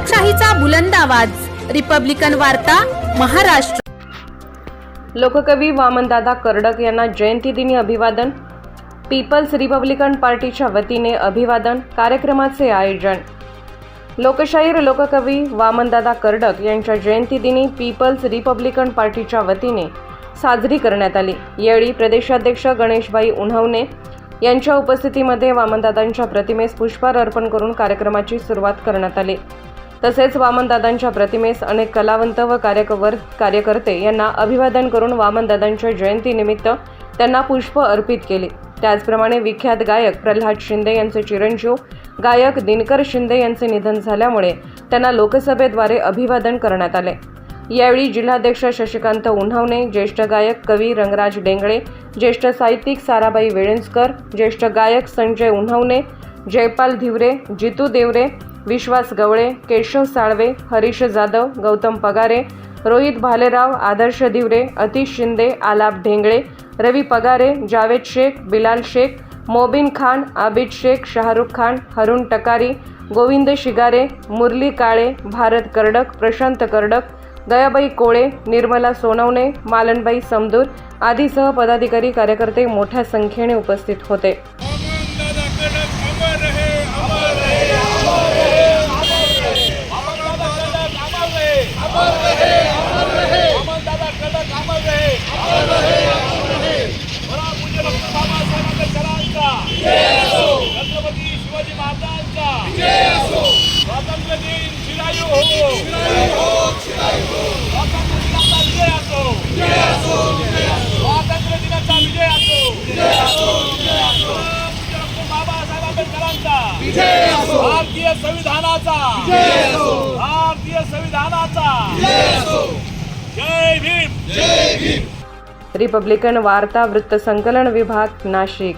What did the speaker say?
लोकशाहीचा बुलंद आवाज, रिपब्लिकन वार्ता, महाराष्ट्र। लोककवी वामनदादा कर्डक यांना जयंतीदिनी अभिवादन। पीपल्स रिपब्लिकन पार्टीच्या वतीने अभिवादन कार्यक्रमाचे आयोजन। लोकशाहीर लोककवी वामनदादा कर्डक यांच्या जयंतीदिनी पीपल्स रिपब्लिकन पार्टीच्या वतीने साजरी करण्यात आली। यावेळी प्रदेशाध्यक्ष गणेशभाई उन्हवणे यांच्या उपस्थितीमध्ये वामनदादांच्या प्रतिमेस पुष्पहार अर्पण करून कार्यक्रमाची सुरुवात करण्यात आली। तसेच वामनदादांच्या प्रतिमेस अनेक कलावंत व कार्यकर्ते यांना अभिवादन करून वामनदादांच्या जयंतीनिमित्त त्यांना पुष्प अर्पित केली। त्याचप्रमाणे विख्यात गायक प्रल्हाद शिंदे यांचे चिरंजीव गायक दिनकर शिंदे यांचे निधन झाल्यामुळे त्यांना लोकसभेद्वारे अभिवादन करण्यात आले। यावेळी जिल्हाध्यक्ष शशिकांत उन्हवणे, ज्येष्ठ गायक कवी रंगराज डेंगळे, ज्येष्ठ साहित्यिक साराबाई वेळेंजकर, ज्येष्ठ गायक संजय उन्हवणे, जयपाल धिवरे, जितू देवरे, विश्वास गवळे, केशव साळवे, हरीश जाधव, गौतम पगारे, रोहित भालेराव, आदर्श धिवरे, अतिश शिंदे, आलाप ढेंगळे, रवी पगारे, जावेद शेख, बिलाल शेख, मोबिन खान, आबिद शेख, शाहरुख खान, हरुण टकारी, गोविंद शिगारे, मुरली काळे, भारत कर्डक, प्रशांत कर्डक, दयाबाई कोळे, निर्मला सोनवणे, मालनबाई समदूर आदीसह पदाधिकारी कार्यकर्ते मोठ्या संख्येने उपस्थित होते। छत्रपती शिवाजी महाराजांचा स्वातंत्र्य दिन शिलायू हो, स्वातंत्र्य दिनाचा विजय असो, स्वातंत्र्य दिनाचा विजय असो, बाबासाहेब आंबेडकरांचा, भारतीय संविधानाचा, भारतीय संविधानाचा जय भीम। रिपब्लिकन वार्ता वृत्त संकलन विभाग, नाशिक।